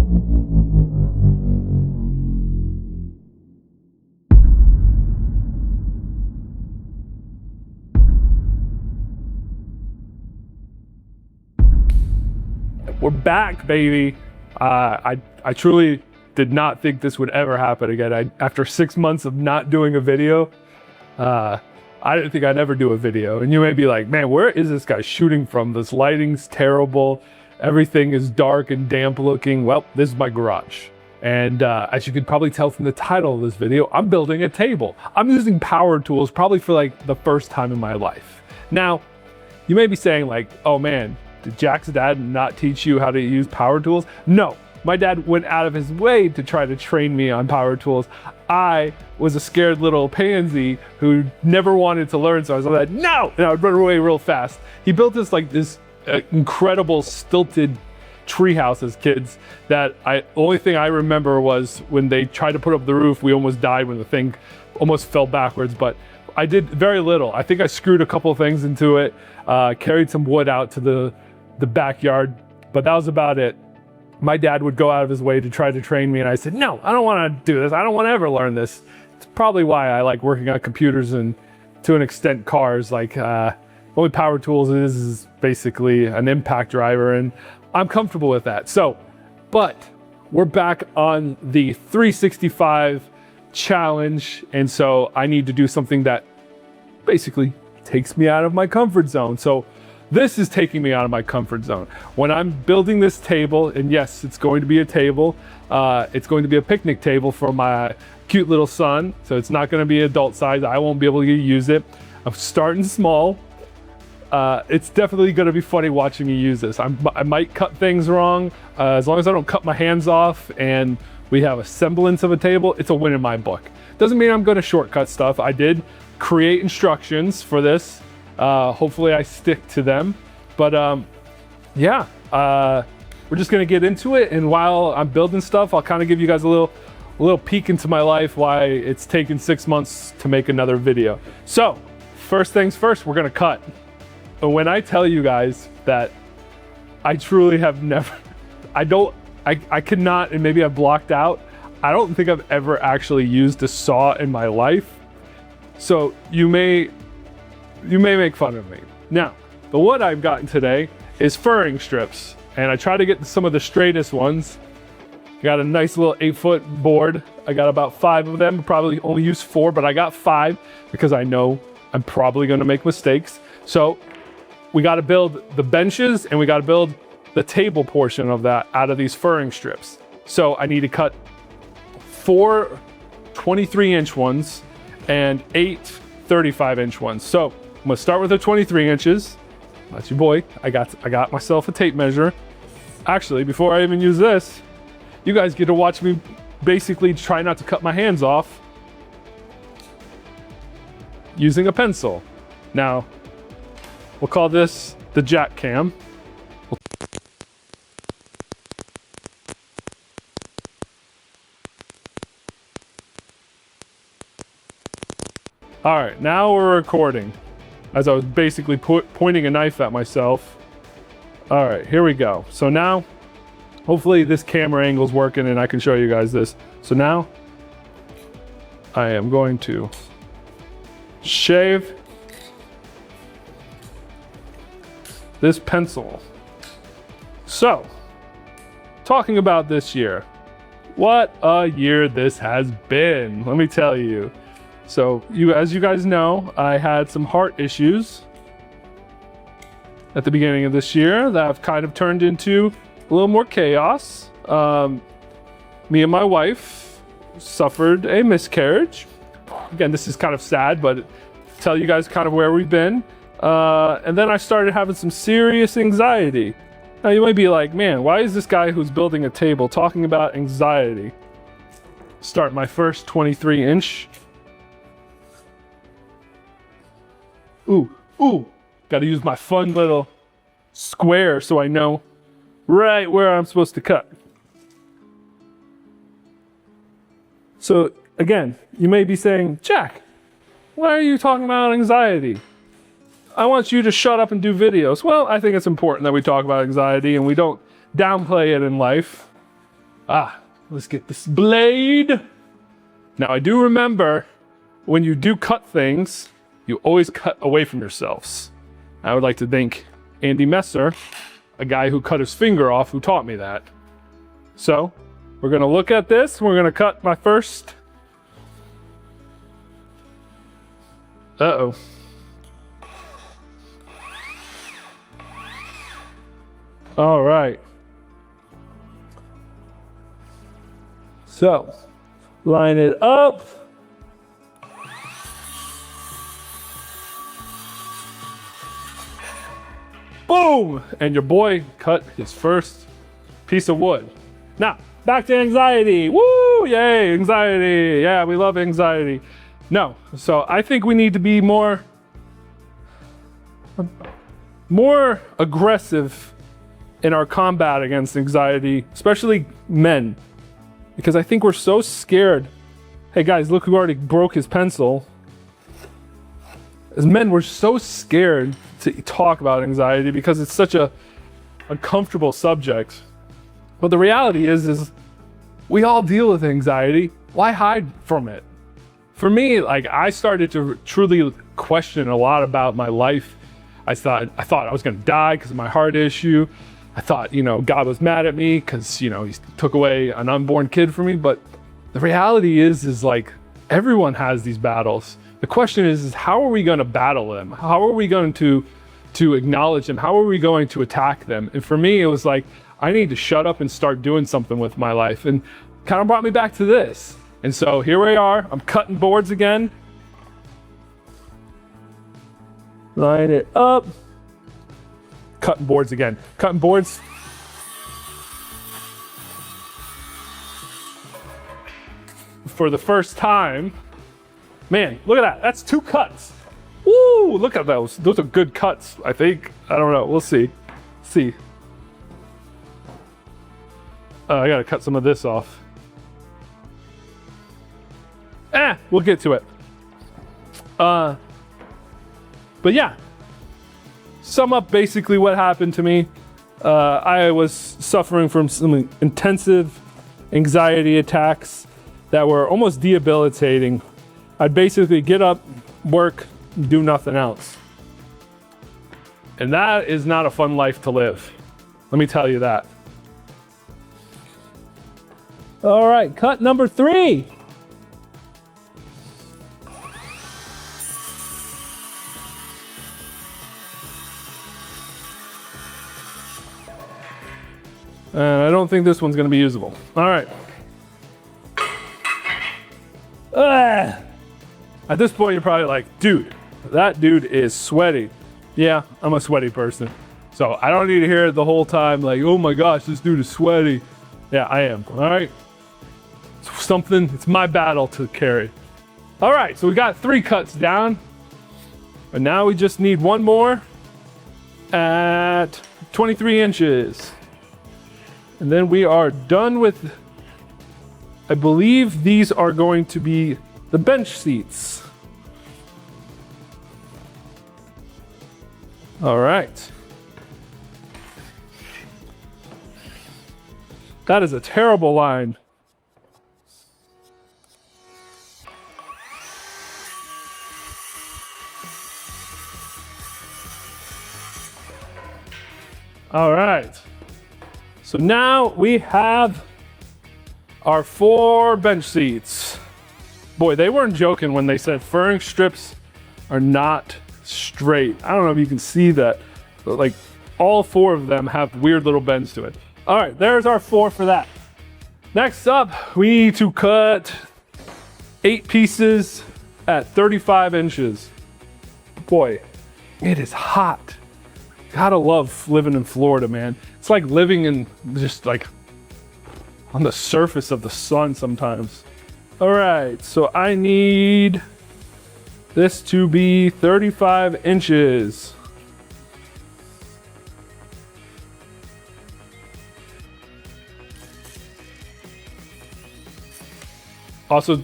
We're back, baby. I truly did not think this would ever happen again. After 6 months of not doing a video, I didn't think I'd ever do a video. And you may be like, man, where is this guy shooting from? This lighting's terrible. Everything is dark and damp looking. Well, this is my garage. And as you could probably tell from the title of this video, I'm building a table. I'm using power tools probably for like the first time in my life. Now, you may be saying like, oh man, did Jack's dad not teach you how to use power tools? No, my dad went out of his way to try to train me on power tools. I was a scared little pansy who never wanted to learn, so I was like, no! And I would run away real fast. He built this incredible stilted treehouse as kids that only thing I remember was when they tried to put up the roof, we almost died when the thing almost fell backwards, but I did very little. I think I screwed a couple of things into it, carried some wood out to the backyard, but that was about it. My dad would go out of his way to try to train me, and I said, no, I don't want to do this. I don't want to ever learn this. It's probably why I like working on computers and to an extent cars. Like only power tools is basically an impact driver, and I'm comfortable with that. So, but we're back on the 365 challenge, and so I need to do something that basically takes me out of my comfort zone. So this is taking me out of my comfort zone. When I'm building this table, and yes, it's going to be a table, it's going to be a picnic table for my cute little son, so it's not going to be adult size. I won't be able to use it. I'm starting small. It's definitely going to be funny watching me use this. I might cut things wrong. As long as I don't cut my hands off and we have a semblance of a table, it's a win in my book. Doesn't mean I'm going to shortcut stuff. I did create instructions for this. Hopefully I stick to them, but yeah, we're just gonna get into it, and while I'm building stuff, I'll kind of give you guys a little peek into my life, why it's taken 6 months to make another video. So first things first, we're gonna cut. And when I tell you guys that I truly have never, I cannot, and maybe I've blocked out, I don't think I've ever actually used a saw in my life. So you may make fun of me. Now, the wood I've gotten today is furring strips, and I try to get some of the straightest ones. I got a nice little 8-foot board. I got about 5 of them, probably only use 4, but I got 5 because I know I'm probably gonna make mistakes. So we gotta build the benches and we gotta build the table portion of that out of these furring strips. So I need to cut 4 23-inch ones and 8 35-inch ones. So I'm gonna start with the 23 inches. That's your boy. I got myself a tape measure. Actually, before I even use this, you guys get to watch me basically try not to cut my hands off using a pencil. Now, we'll call this the Jack cam. All right, now we're recording. As I was basically pointing a knife at myself. All right, here we go. So now, hopefully this camera angle's working and I can show you guys this. So now, I am going to shave this pencil. So, talking about this year. What a year this has been, let me tell you. So, as you guys know, I had some heart issues at the beginning of this year that have kind of turned into a little more chaos. Me and my wife suffered a miscarriage. Again, this is kind of sad, but tell you guys kind of where we've been. And then I started having some serious anxiety. Now you might be like, man, why is this guy who's building a table talking about anxiety? Start my first 23-inch. Ooh, gotta use my fun little square so I know right where I'm supposed to cut. So again, you may be saying, Jack, why are you talking about anxiety? I want you to shut up and do videos. Well, I think it's important that we talk about anxiety and we don't downplay it in life. Let's get this blade. Now I do remember when you do cut things, you always cut away from yourselves. I would like to thank Andy Messer, a guy who cut his finger off, who taught me that. So we're gonna look at this. We're gonna cut my first. Uh-oh. All right. So, line it up. Boom! And your boy cut his first piece of wood. Now, back to anxiety. Woo! Yay, anxiety. Yeah, we love anxiety. No, so I think we need to be more aggressive in our combat against anxiety, especially men, because I think we're so scared. Hey guys, look who already broke his pencil. As men, we're so scared to talk about anxiety because it's such a uncomfortable subject. But the reality is we all deal with anxiety. Why hide from it? For me, like, I started to truly question a lot about my life. I thought I was gonna die because of my heart issue. I thought, God was mad at me because, he took away an unborn kid from me. But the reality is like, everyone has these battles. The question is how are we gonna battle them? How are we going to acknowledge them? How are we going to attack them? And for me, it was like, I need to shut up and start doing something with my life. And kind of brought me back to this. And so here we are, I'm cutting boards again. Line it up. Cutting boards again. Cutting boards. For the first time. Man, look at that. That's 2 cuts. Woo, look at those. Those are good cuts, I think. I don't know. We'll see. I gotta cut some of this off. We'll get to it. But yeah, sum up basically what happened to me. I was suffering from some intensive anxiety attacks that were almost debilitating. I'd basically get up, work, do nothing else. And that is not a fun life to live. Let me tell you that. All right, cut number 3. And I don't think this one's gonna be usable. All right. At this point, you're probably like, dude, that dude is sweaty. Yeah, I'm a sweaty person. So I don't need to hear it the whole time like, oh my gosh, this dude is sweaty. Yeah, I am, all right? It's my battle to carry. All right, so we got 3 cuts down. And now we just need one more at 23 inches. And then we are done with, I believe these are going to be the bench seats. All right. That is a terrible line. All right. So now we have our 4 bench seats. Boy, they weren't joking when they said furring strips are not straight. I don't know if you can see that, but like all 4 of them have weird little bends to it. All right, there's our 4 for that. Next up, we need to cut 8 pieces at 35 inches. Boy, it is hot. Gotta love living in Florida, man. It's like living in just like on the surface of the sun sometimes. All right, so I need this to be 35 inches. Also,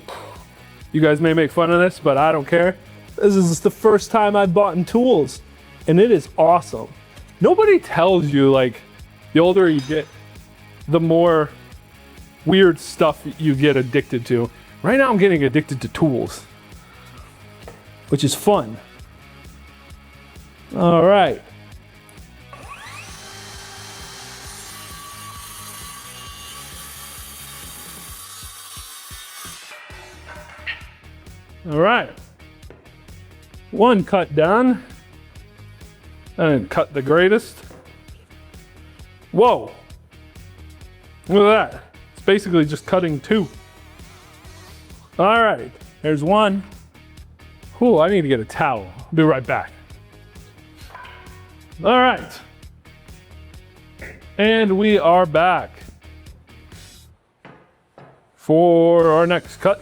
you guys may make fun of this, but I don't care. This is the first time I've bought in tools, and it is awesome. Nobody tells you, like, the older you get, the more weird stuff you get addicted to. Right now I'm getting addicted to tools, which is fun. All right. All right. One cut done. And cut the greatest. Whoa. Look at that. It's basically just cutting two. All right. There's one. Ooh, I need to get a towel. I'll be right back. All right. And we are back for our next cut.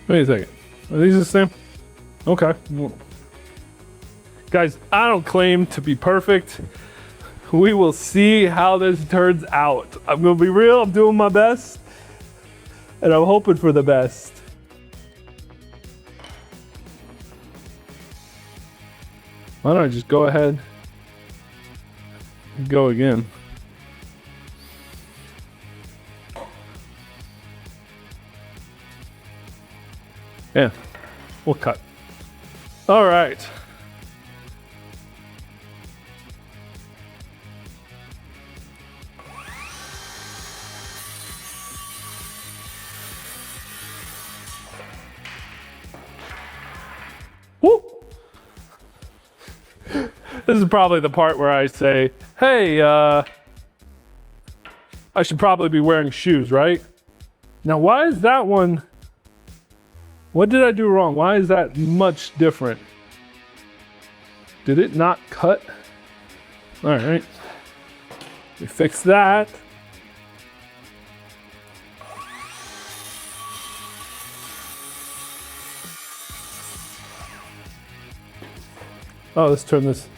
Wait a second. Are these the same? Okay. Guys, I don't claim to be perfect. We will see how this turns out. I'm gonna be real, I'm doing my best. And I'm hoping for the best. Why don't I just go ahead and go again? Yeah, we'll cut. All right. Woo! This is probably the part where I say, hey, I should probably be wearing shoes, right? Now, why is that one? What did I do wrong? Why is that much different? Did it not cut? All right. We fix that. Oh, let's turn this.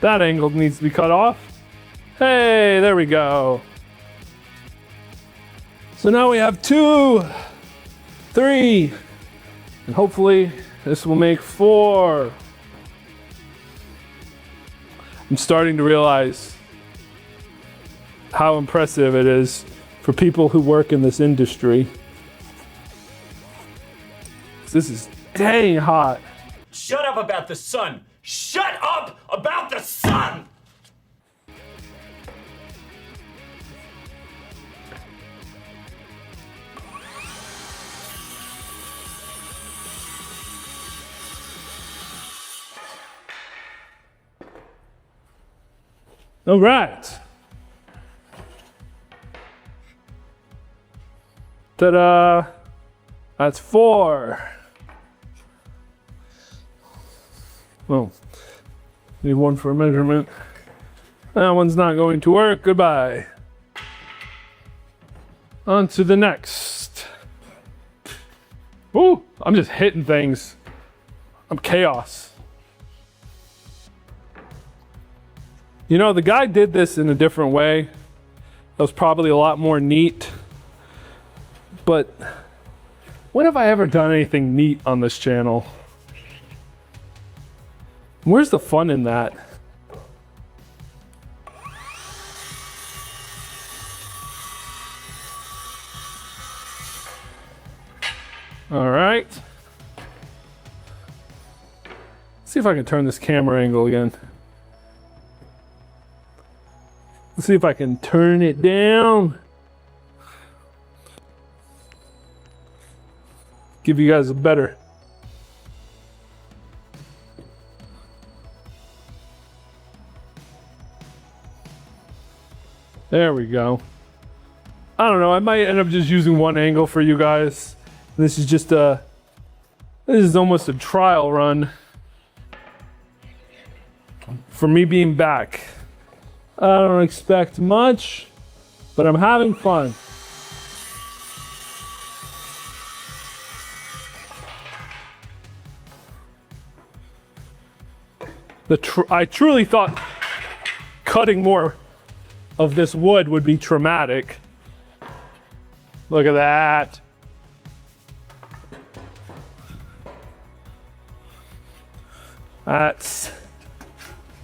That angle needs to be cut off. Hey, there we go. So now we have 2, 3, and hopefully this will make 4. I'm starting to realize how impressive it is for people who work in this industry. This is dang hot. Shut up about the sun! Shut up about the sun! All right. Ta-da! That's 4. Well, need one for measurement. That one's not going to work. Goodbye. On to the next. Ooh, I'm just hitting things. I'm chaos. You know, the guy did this in a different way. That was probably a lot more neat. But when have I ever done anything neat on this channel? Where's the fun in that? All right. See if I can turn this camera angle again. Let's see if I can turn it down. Give you guys a better. There we go. I don't know, I might end up just using one angle for you guys. This is just this is almost a trial run for me being back. I don't expect much, but I'm having fun. I truly thought cutting more of this wood would be traumatic. Look at that. That's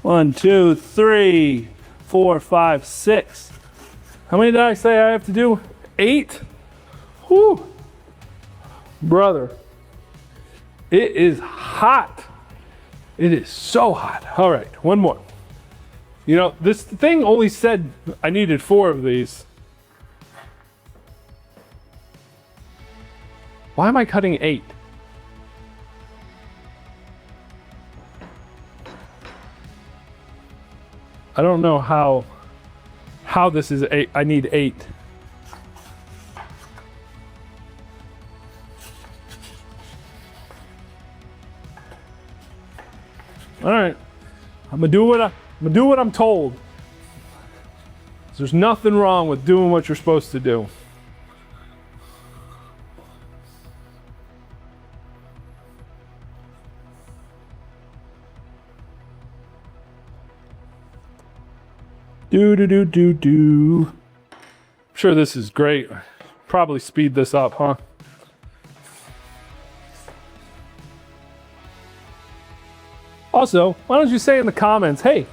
1, 2, 3, 4, 5, 6. How many did I say I have to do? 8? Whew. Brother, it is hot. It is so hot. All right, one more. You know, this thing only said I needed 4 of these. Why am I cutting 8? I don't know how this is 8. I need 8. All right, I'm gonna do what I'm told. There's nothing wrong with doing what you're supposed to do. Do. I'm sure this is great. Probably speed this up, huh? Also, why don't you say in the comments, hey,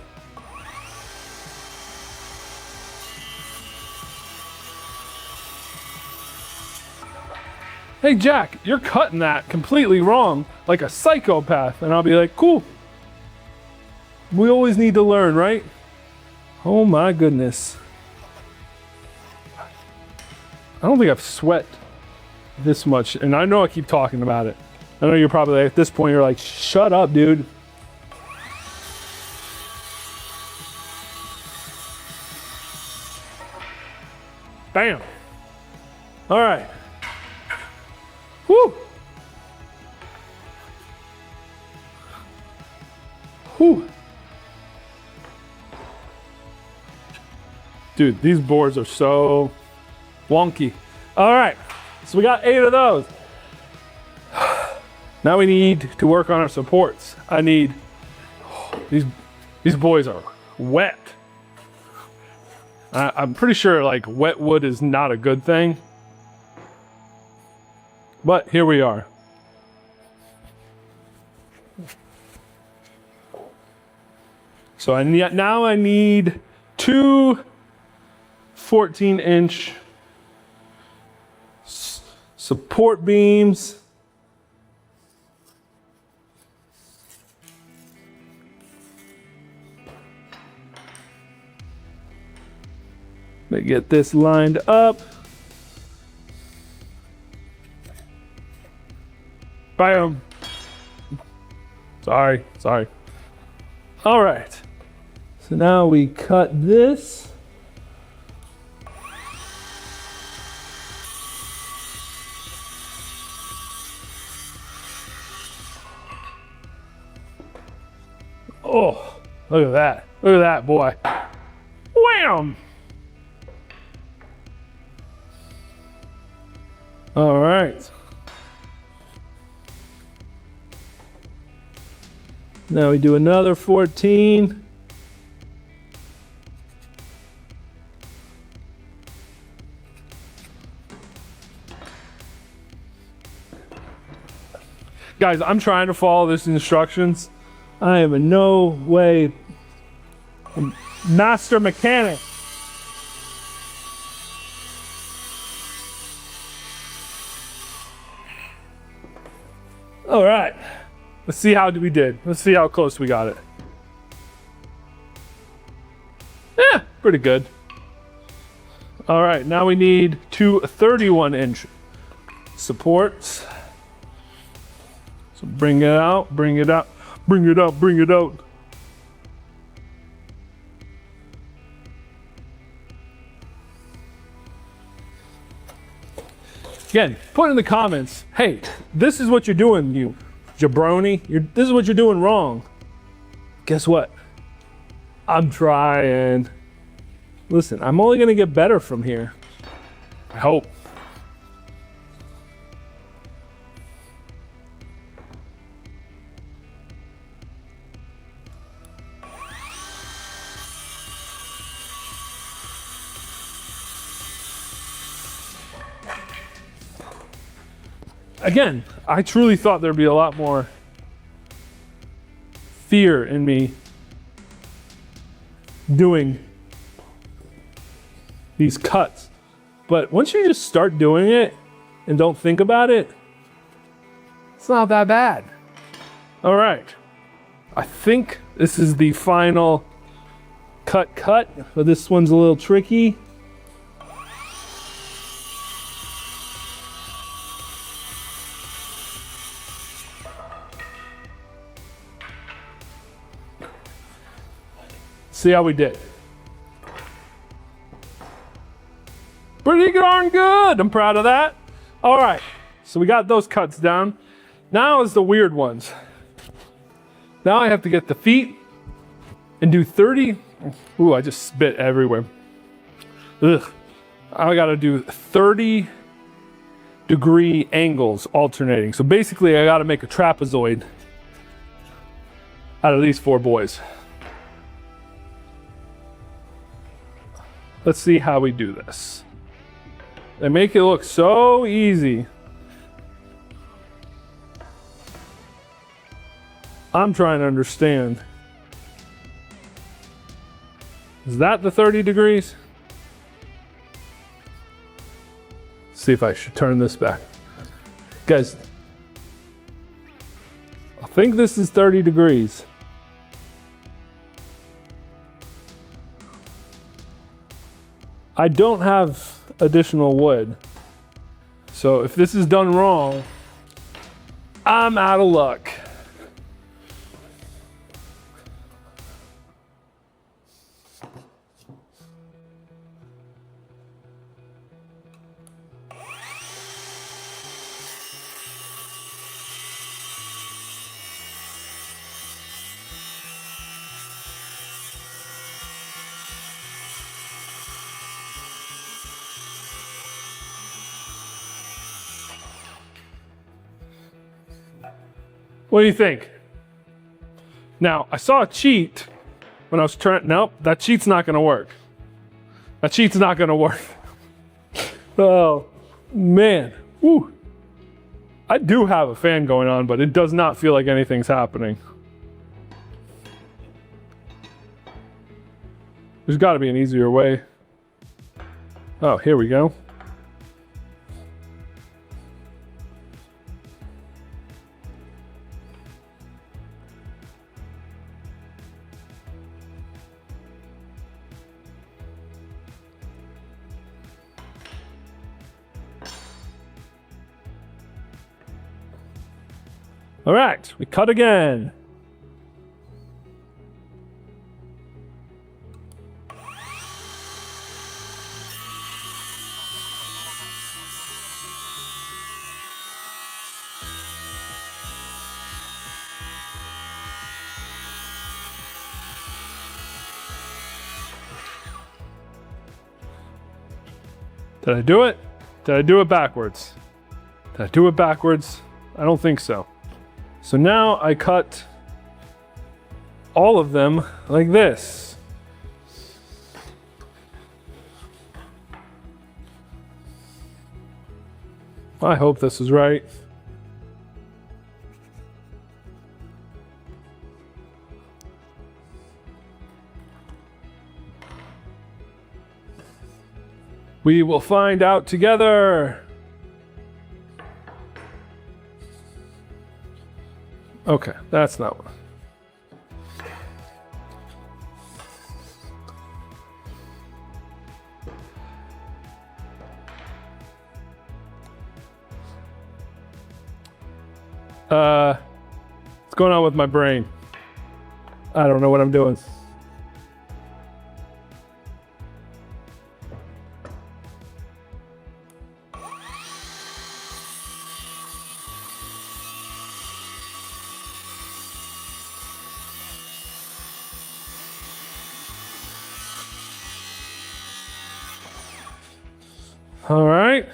hey Jack, you're cutting that completely wrong, like a psychopath. And I'll be like, cool. We always need to learn, right? Oh my goodness. I don't think I've sweat this much. And I know I keep talking about it. I know you're probably at this point, you're like, shut up, dude. Bam. All right. Whew. Whew. Dude, these boards are so wonky. All right, so we got 8 of those. Now we need to work on our supports. I need, these boys are wet. I'm pretty sure like wet wood is not a good thing. But here we are. So now I need 2 14-inch support beams. Let me get this lined up. Bam. Sorry. All right. So now we cut this. Oh, look at that. Look at that, boy. Wham! All right. Now we do another 14. Guys, I'm trying to follow this instructions. I am in no way a master mechanic. All right, let's see how we did. Let's see how close we got it. Yeah, pretty good. All right, now we need 2 31-inch supports. So bring it out, bring it out, bring it out, bring it out. Again, put in the comments, hey, this is what you're doing, you jabroni. This is what you're doing wrong. Guess what? I'm trying. Listen, I'm only gonna get better from here. I hope. Again, I truly thought there'd be a lot more fear in me doing these cuts. But once you just start doing it and don't think about it, it's not that bad. All right. I think this is the final cut, but this one's a little tricky. See how we did. Pretty darn good. I'm proud of that. All right, so we got those cuts down. Now is the weird ones. Now I have to get the feet and do 30. Ooh, I just spit everywhere. Ugh. I gotta do 30-degree angles alternating. So basically I gotta make a trapezoid out of these 4 boys. Let's see how we do this. They make it look so easy. I'm trying to understand. Is that the 30 degrees? Let's see if I should turn this back. Guys, I think this is 30 degrees. I don't have additional wood. So if this is done wrong, I'm out of luck. What do you think? Now, I saw a cheat when I was trying. Nope, that cheat's not gonna work. That cheat's not gonna work. Oh, man. Woo. I do have a fan going on, but it does not feel like anything's happening. There's gotta be an easier way. Oh, here we go. All right, we cut again. Did I do it? Did I do it backwards? Did I do it backwards? I don't think so. So now I cut all of them like this. I hope this is right. We will find out together. Okay, that's not one. What's going on with my brain? I don't know what I'm doing. All right.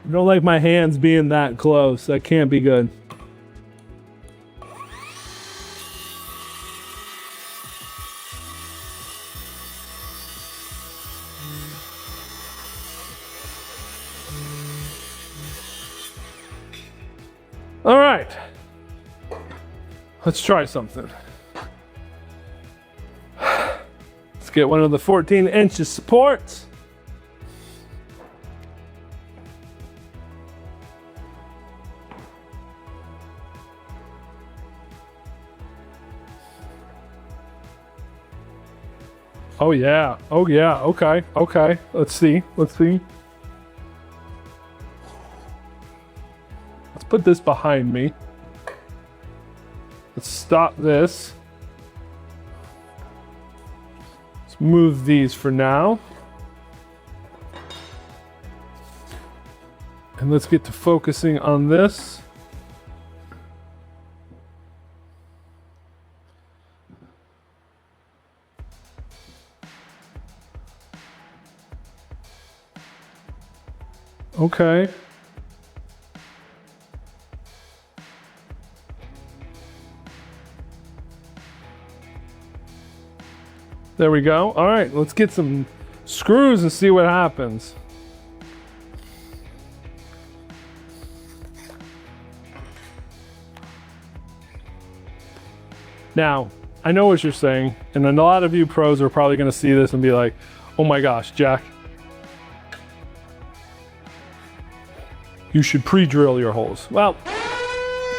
I don't like my hands being that close. That can't be good. All right. Let's try something. Let's get one of the 14 inches supports. Oh yeah, okay. Let's see. Let's put this behind me. Let's stop this. Let's move these for now. And let's get to focusing on this. Okay. There we go. All right, let's get some screws and see what happens. Now, I know what you're saying, and a lot of you pros are probably going to see this and be like, oh my gosh, Jack, you should pre-drill your holes. Well,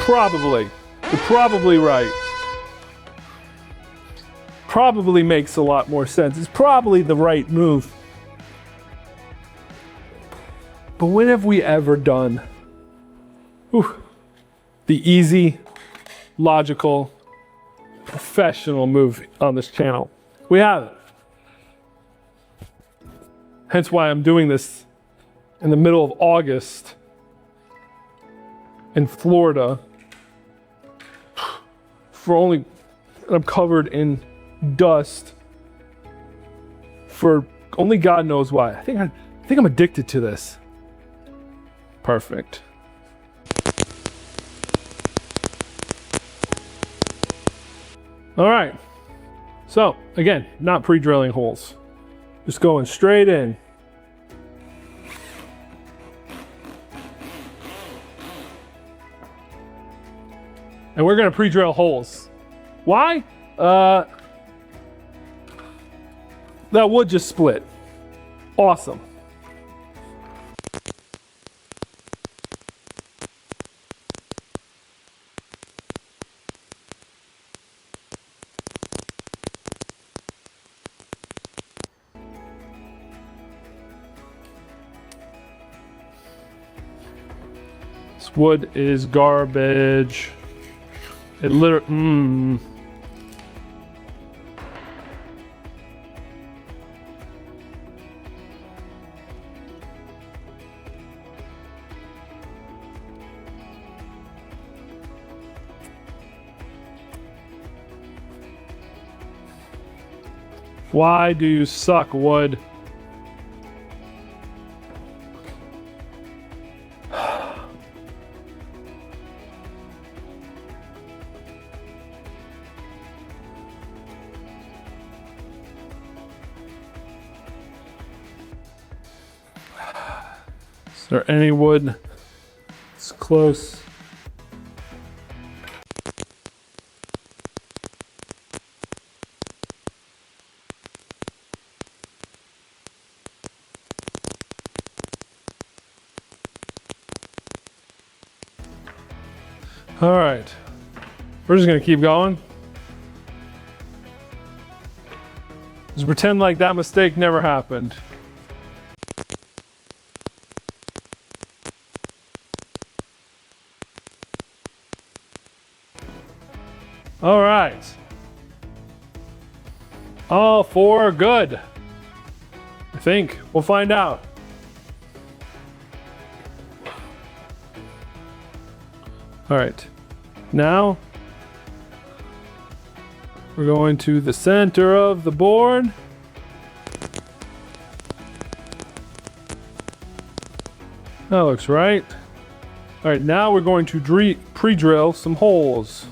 probably. You're probably right. Probably makes a lot more sense. It's probably the right move. But when have we ever done the easy, logical, professional move on this channel? We haven't. Hence why I'm doing this in the middle of August in Florida I'm covered in dust for only God knows why. I think I'm addicted to this. Perfect. All right. So again, not pre-drilling holes. Just going straight in. And we're gonna pre-drill holes. Why? That wood just split. Awesome. This wood is garbage. It literally, Why do you suck, wood? Is there any wood? It's close. All right, we're just gonna keep going. Just pretend like that mistake never happened. All right. All four good. I think. We'll find out. All right. Now, we're going to the center of the board. That looks right. All right, now we're going to pre-drill some holes.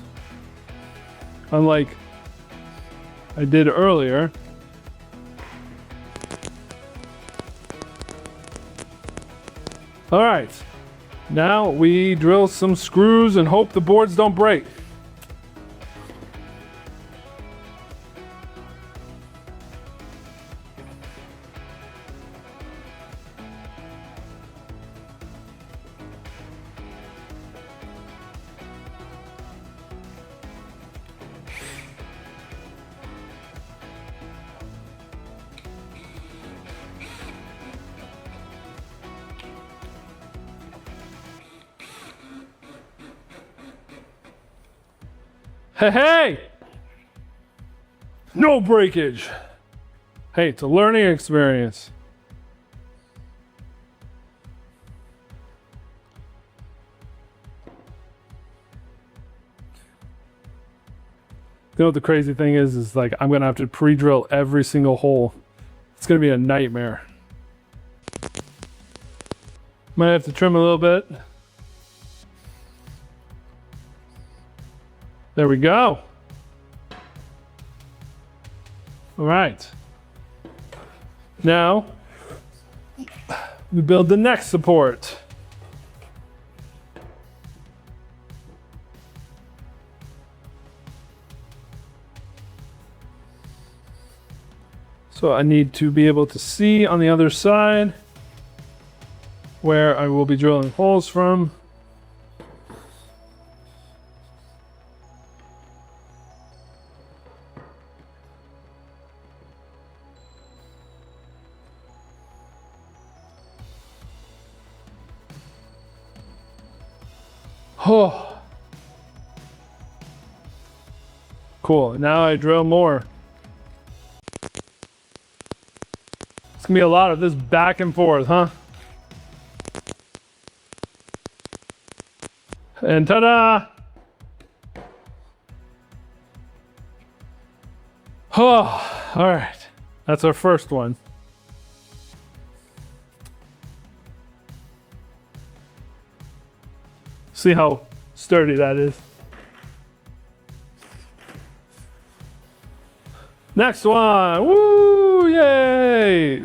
Unlike I did earlier. All right, Now we drill some screws and hope the boards don't break. Hey! No breakage. Hey, it's a learning experience. You know what the crazy thing is like I'm gonna have to pre-drill every single hole. It's gonna be a nightmare. Might have to trim a little bit. There we go. All right. Now, we build the next support. So I need to be able to see on the other side where I will be drilling holes from. Oh. Cool. Now I drill more. It's gonna be a lot of this back and forth, huh? And ta-da! Oh, all right. That's our first one. See how sturdy that is. Next one. Woo! Yay!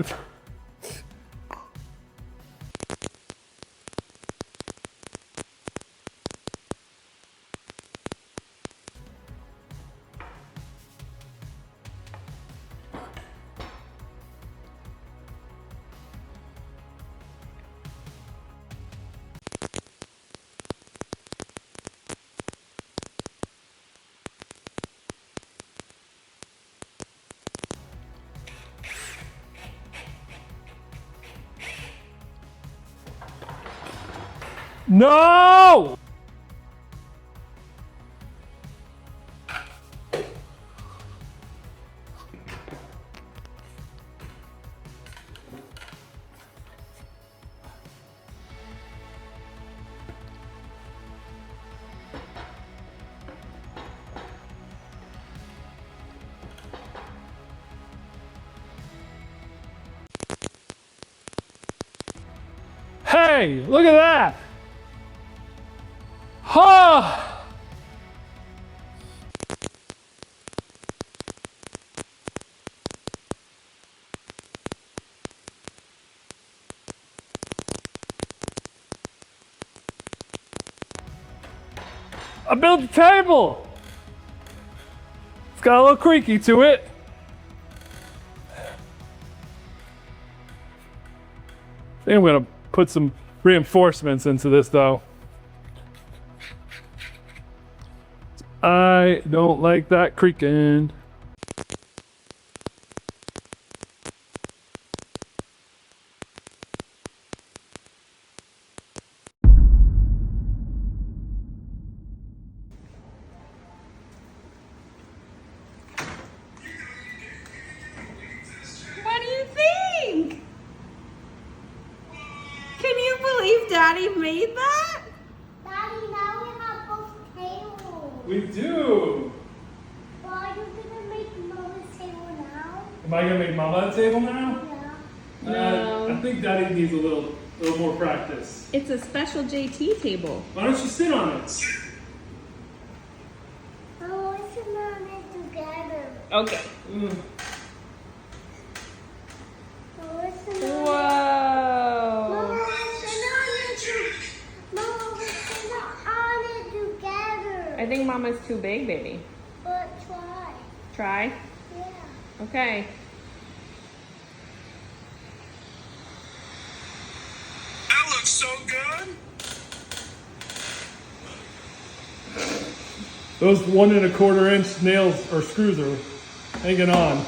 No! Hey, look at that! Oh! I built a table! It's got a little creaky to it. I think I'm gonna put some reinforcements into this though. I don't like that creaking. What do you think? Can you believe Daddy made that? Daddy, now we have both tables. We do! Well, are you gonna make Mama's table now? Am I gonna make Mama a table now? Yeah. No. I think Daddy needs a little more practice. It's a special JT table. Why don't you sit on it? Oh, let's sit on it together. Okay. Oh, let's sit on it. Whoa. Mama, let's sit on it. Mama, I think Mama's too big, baby. But try. Try? Yeah. Okay. That looks so good. Those 1 1/4 inch nails or screws are hanging on.